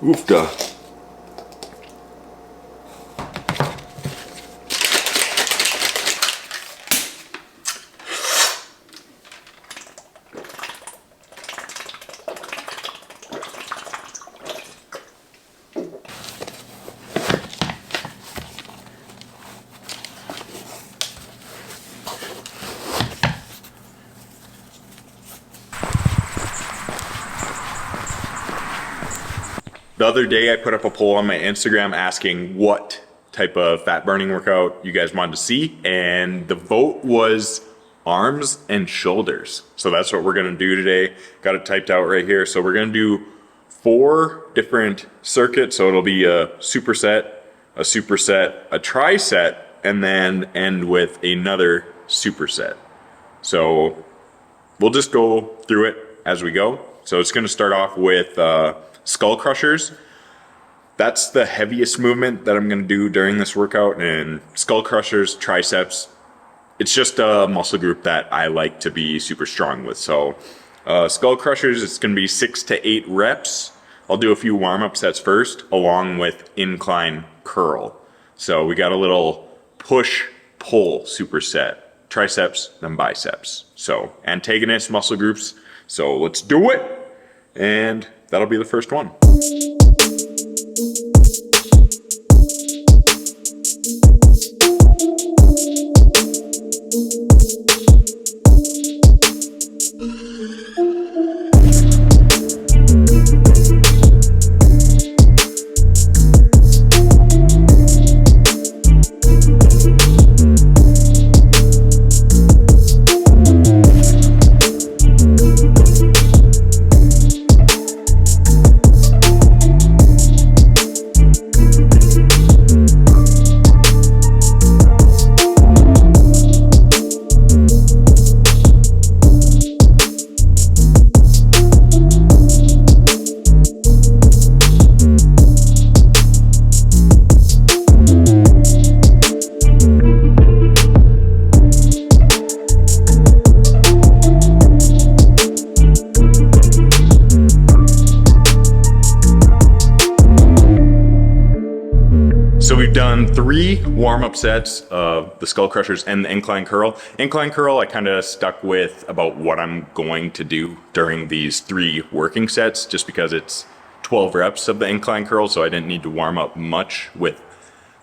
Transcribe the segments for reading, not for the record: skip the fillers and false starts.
Oofda. The other day I put up a poll on my Instagram asking what type of fat burning workout you guys wanted to see, and the vote was arms and shoulders. So that's what we're gonna do today. Got it typed out right here. So we're gonna do 4 different circuits. So it'll be a superset, a tricep, and then end with another superset. So we'll just go through it as we go. So it's gonna start off with skull crushers. That's the heaviest movement that I'm gonna do during this workout, and skull crushers, triceps, it's just a muscle group that I like to be super strong with. So skull crushers, it's gonna be 6 to 8 reps. I'll do a few warm-up sets first, along with incline curl. So we got a little push-pull superset, triceps, then biceps. So antagonist muscle groups. So let's do it, and that'll be the first one. So we've done 3 warm-up sets of the skull crushers and the incline curl. Incline curl, I kind of stuck with about what I'm going to do during these 3 working sets, just because it's 12 reps of the incline curl, so I didn't need to warm up much with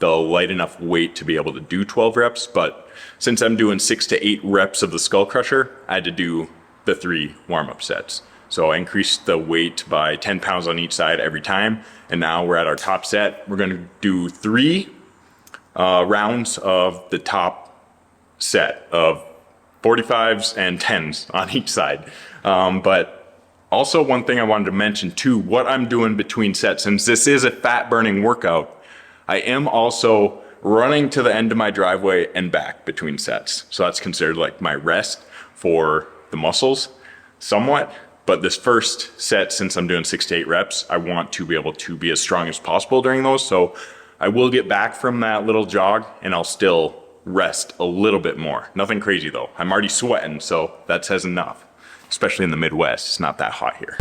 the light enough weight to be able to do 12 reps. But since I'm doing 6 to 8 reps of the skull crusher, I had to do the 3 warm-up sets. So I increased the weight by 10 pounds on each side every time. And now we're at our top set. We're gonna do 3 rounds of the top set of 45s and 10s on each side. But also one thing I wanted to mention too, what I'm doing between sets, since this is a fat burning workout, I am also running to the end of my driveway and back between sets. So that's considered like my rest for the muscles somewhat. But this first set, since I'm doing 6 to 8 reps, I want to be able to be as strong as possible during those. So I will get back from that little jog and I'll still rest a little bit more. Nothing crazy though. I'm already sweating, so that says enough. Especially in the Midwest, it's not that hot here.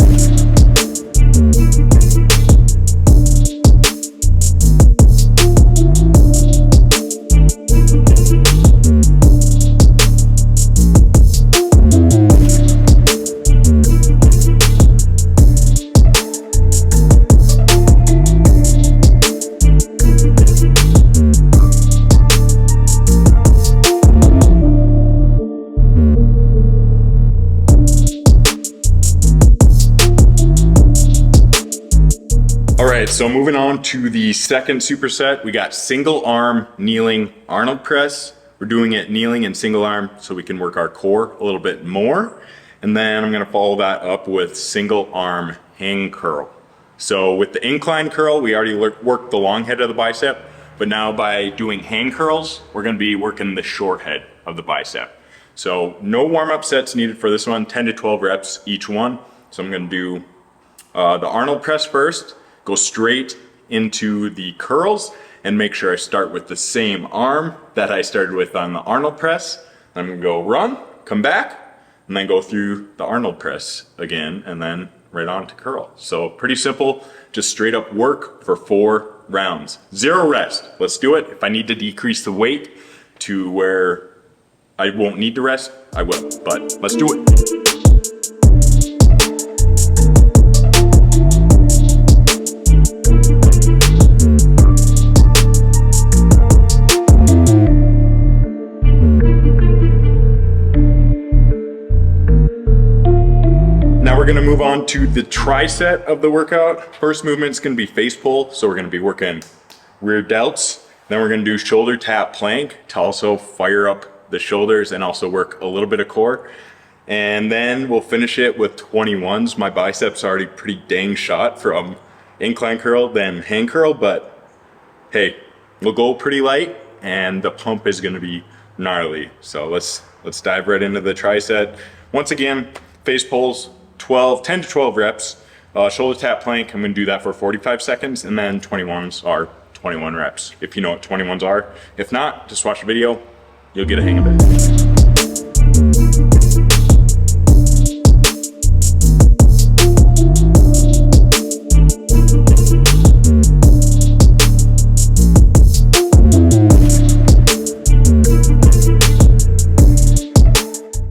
So moving on to the second superset, we got single arm kneeling Arnold press. We're doing it kneeling and single arm so we can work our core a little bit more. And then I'm gonna follow that up with single arm hang curl. So with the incline curl, we already worked the long head of the bicep, but now by doing hang curls, we're gonna be working the short head of the bicep. So no warm-up sets needed for this one, 10 to 12 reps each one. So I'm gonna do the Arnold press first, go straight into the curls, and make sure I start with the same arm that I started with on the Arnold press. I'm gonna go run, come back, and then go through the Arnold press again, and then right on to curl. So pretty simple, just straight up work for 4 rounds. 0 rest. Let's do it. If I need to decrease the weight to where I won't need to rest, I will, but let's do it. Now we're gonna move on to the tricep of the workout. First movement's gonna be face pull. So we're gonna be working rear delts. Then we're gonna do shoulder tap plank to also fire up the shoulders and also work a little bit of core. And then we'll finish it with 21s. My biceps are already pretty dang shot from incline curl than hang curl, but hey, we'll go pretty light and the pump is gonna be gnarly. So let's dive right into the tricep. Once again, face pulls, 10 to 12 reps. Shoulder tap plank, I'm gonna do that for 45 seconds, and then 21s are 21 reps, if you know what 21s are. If not, just watch the video, you'll get a hang of it.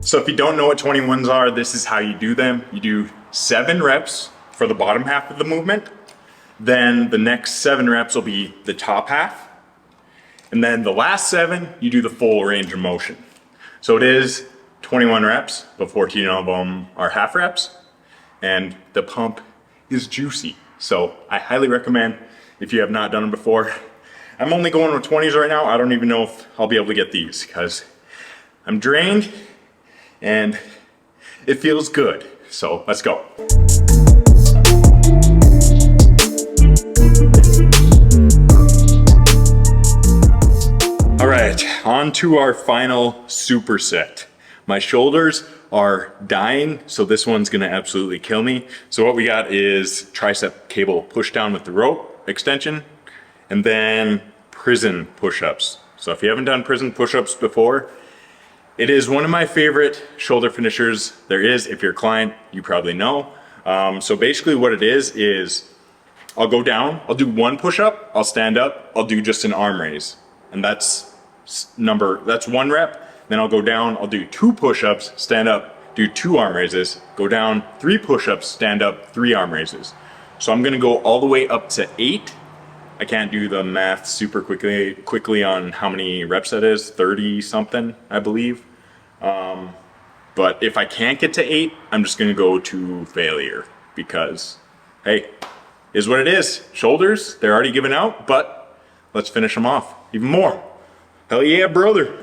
So if you don't know what 21s are, this is how you do them. You do 7 reps for the bottom half of the movement. Then the next 7 reps will be the top half. And then the last 7, you do the full range of motion. So it is 21 reps, but 14 of them are half reps. And the pump is juicy. So I highly recommend if you have not done it before. I'm only going with 20s right now. I don't even know if I'll be able to get these because I'm drained. And it feels good. So let's go. All right, on to our final superset. My shoulders are dying, so this one's gonna absolutely kill me. So what we got is tricep cable push down with the rope extension, and then prison push-ups. So if you haven't done prison push-ups before, it is one of my favorite shoulder finishers there is. If you're a client, you probably know. So basically what it is I'll go down, I'll do 1 push-up, I'll stand up, I'll do just an arm raise. And that's 1 rep. Then I'll go down, I'll do 2 push-ups, stand up, do 2 arm raises, go down, 3 push-ups, stand up, 3 arm raises. So I'm gonna go all the way up to 8. I can't do the math super quickly on how many reps that is, 30 something, I believe. But if I can't get to 8, I'm just gonna go to failure because, hey, is what it is. Shoulders, they're already giving out, but let's finish them off even more. Hell yeah, brother.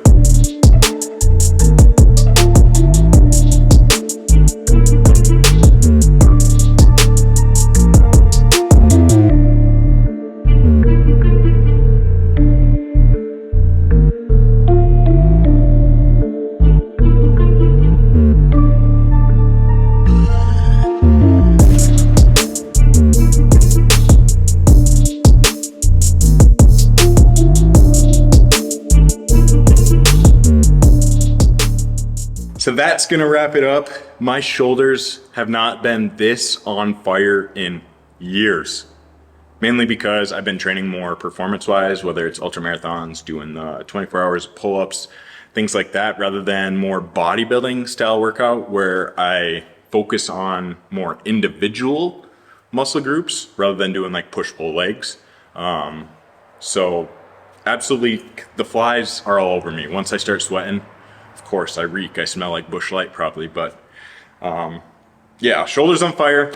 So that's gonna wrap it up. My shoulders have not been this on fire in years. Mainly because I've been training more performance-wise, whether it's ultra marathons, doing the 24 hours of pull-ups, things like that, rather than more bodybuilding style workout where I focus on more individual muscle groups rather than doing like push-pull legs. So absolutely, the flies are all over me. Once I start sweating, of course I reek, I smell like Busch Light probably, but yeah, shoulders on fire.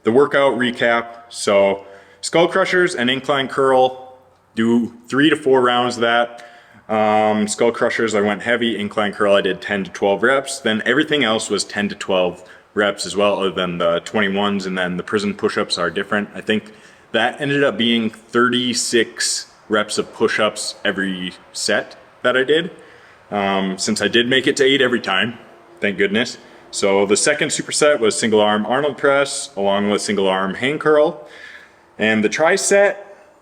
The workout recap, so skull crushers and incline curl, do 3 to 4 rounds of that. Skull crushers I went heavy, incline curl I did 10 to 12 reps, then everything else was 10 to 12 reps as well, other than the 21s, and then the prison push-ups are different. I think that ended up being 36 reps of push-ups every set that I did. Since I did make it to 8 every time, thank goodness. So the second superset was single arm Arnold press along with single arm hang curl. And the tricep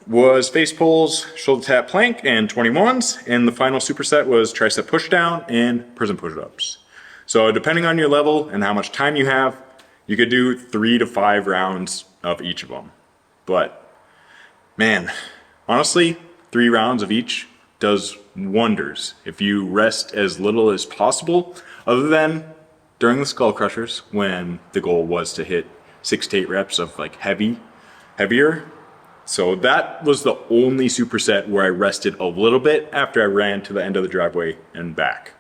was face pulls, shoulder tap plank, and 21s. And the final superset was tricep push down and prison push-ups. So depending on your level and how much time you have, You could do 3 to 5 rounds of each of them. But man, honestly, 3 rounds of each does wonders if you rest as little as possible, other than during the skull crushers when the goal was to hit 6 to 8 reps of like heavier. So that was the only superset where I rested a little bit after I ran to the end of the driveway and back.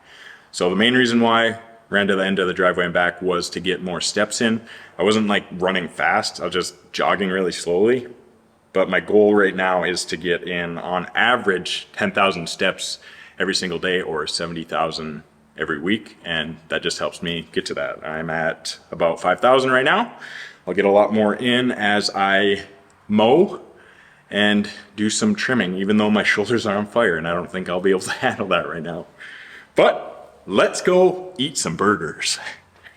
So the main reason why I ran to the end of the driveway and back was to get more steps in. I wasn't like running fast, I was just jogging really slowly. But my goal right now is to get in on average 10,000 steps every single day or 70,000 every week. And that just helps me get to that. I'm at about 5,000 right now. I'll get a lot more in as I mow and do some trimming, even though my shoulders are on fire and I don't think I'll be able to handle that right now. But let's go eat some burgers.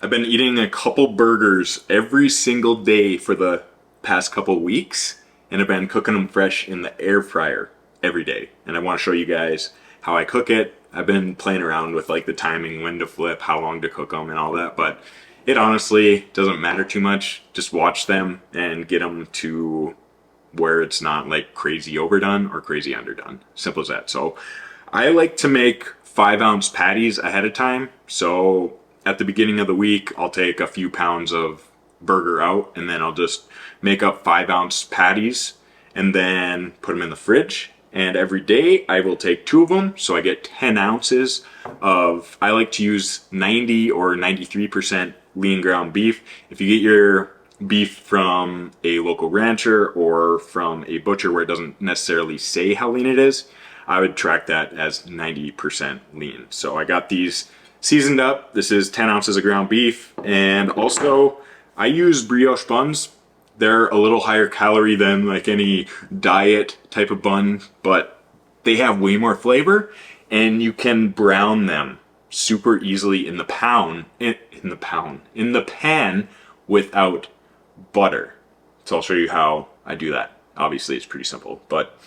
I've been eating a couple burgers every single day for the past couple weeks, and I've been cooking them fresh in the air fryer every day. And I want to show you guys how I cook it. I've been playing around with like the timing, when to flip, how long to cook them and all that, but it honestly doesn't matter too much. Just watch them and get them to where it's not like crazy overdone or crazy underdone. Simple as that. So I like to make 5-ounce patties ahead of time. So at the beginning of the week, I'll take a few pounds of burger out and then I'll just make up 5-ounce patties and then put them in the fridge. And every day I will take 2 of them. So I get 10 ounces of, I like to use 90 or 93% lean ground beef. If you get your beef from a local rancher or from a butcher where it doesn't necessarily say how lean it is, I would track that as 90% lean. So I got these seasoned up. This is 10 ounces of ground beef. And also I use brioche buns. They're a little higher calorie than like any diet type of bun, but they have way more flavor and you can brown them super easily in the pan without butter. So I'll show you how I do that. Obviously it's pretty simple, but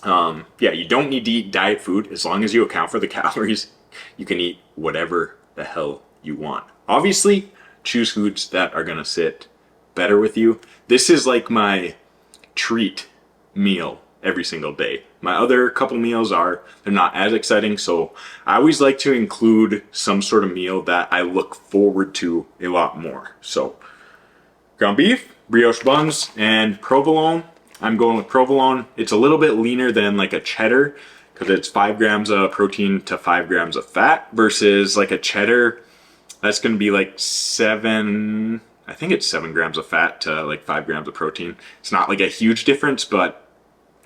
yeah, you don't need to eat diet food. As long as you account for the calories, you can eat whatever the hell you want. Obviously, choose foods that are gonna sit better with you. This is like my treat meal every single day. My other couple meals they're not as exciting, so I always like to include some sort of meal that I look forward to a lot more. So ground beef, brioche buns, and provolone. I'm going with provolone. It's a little bit leaner than like a cheddar because it's 5 grams of protein to 5 grams of fat versus like a cheddar. That's going to be like 7 grams of fat to like 5 grams of protein. It's not like a huge difference, but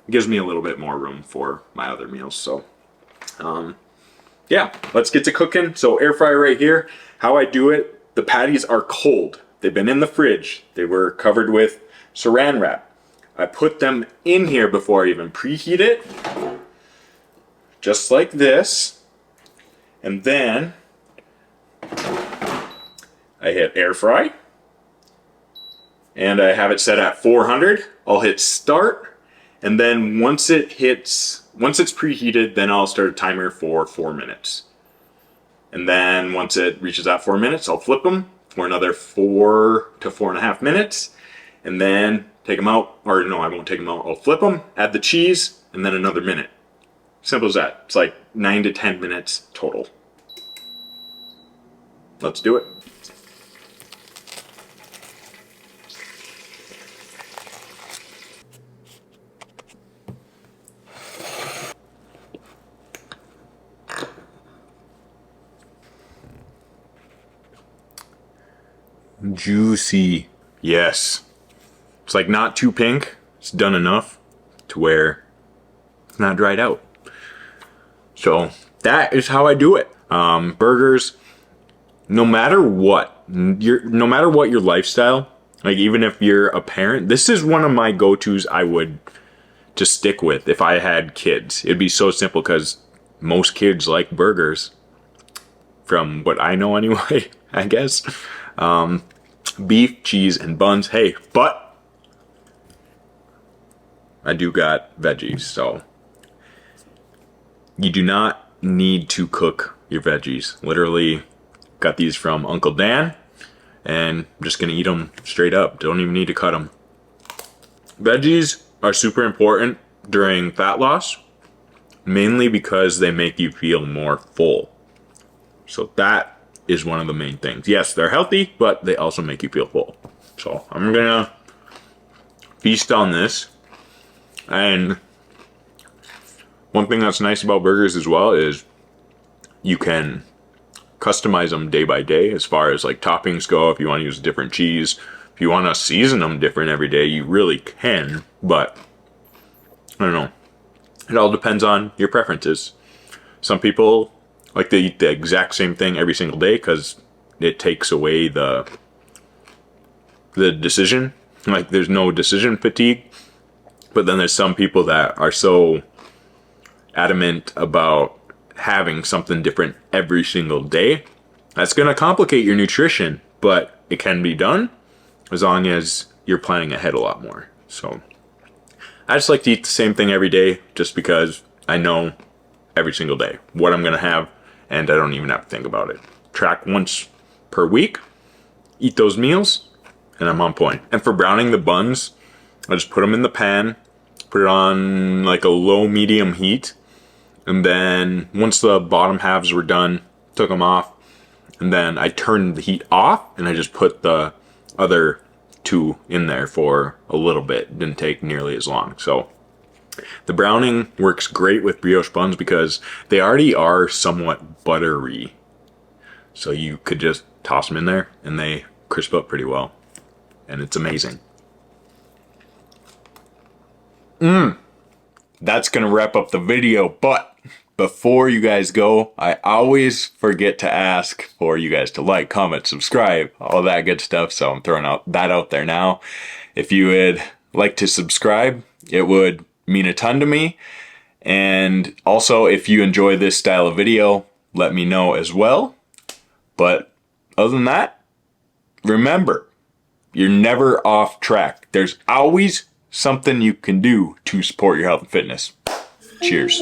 it gives me a little bit more room for my other meals. So yeah, let's get to cooking. So air fryer right here. How I do it, the patties are cold. They've been in the fridge. They were covered with saran wrap. I put them in here before I even preheat it, just like this. And then I hit air fry. And I have it set at 400. I'll hit start. And then once it's preheated, then I'll start a timer for 4 minutes. And then once it reaches that 4 minutes, I'll flip them for another 4 to 4.5 minutes. And then take them out, or no, I won't take them out. I'll flip them, add the cheese, and then another minute. Simple as that. It's like 9 to 10 minutes total. Let's do it. Juicy. Yes. It's like not too pink. It's done enough to where it's not dried out. So that is how I do it. Burgers, no matter what your lifestyle, like even if you're a parent, this is one of my go-tos I would just stick with if I had kids. It'd be so simple because most kids like burgers, from what I know anyway, I guess. Beef, cheese, and buns. Hey, but I do got veggies, so you do not need to cook your veggies. Literally got these from Uncle Dan. and I'm just gonna eat them straight up. Don't even need to cut them. Veggies are super important during fat loss, mainly because they make you feel more full. So that is one of the main things. Yes, they're healthy, but they also make you feel full. So I'm gonna feast on this. And one thing that's nice about burgers as well is you can customize them day by day as far as like toppings go. If you want to use different cheese, if you want to season them different every day, you really can. But I don't know. It all depends on your preferences. Some people like to eat the exact same thing every single day because it takes away the decision. Like there's no decision fatigue. But then there's some people that are so adamant about having something different every single day. That's going to complicate your nutrition, but it can be done as long as you're planning ahead a lot more. So I just like to eat the same thing every day just because I know every single day what I'm going to have, and I don't even have to think about it. Track once per week, eat those meals, and I'm on point. And for browning the buns, I just put them in the pan, put it on like a low medium heat, and then once the bottom halves were done, took them off, and then I turned the heat off and I just put the other two in there for a little bit. It didn't take nearly as long. So the browning works great with brioche buns because they already are somewhat buttery. So you could just toss them in there and they crisp up pretty well. And it's amazing. That's gonna wrap up the video, but before you guys go, I always forget to ask for you guys to like, comment, subscribe, all that good stuff. So I'm throwing that out there now. If you would like to subscribe, it would mean a ton to me. And also, if you enjoy this style of video, let me know as well. But other than that, remember, you're never off track. There's always something you can do to support your health and fitness. Cheers.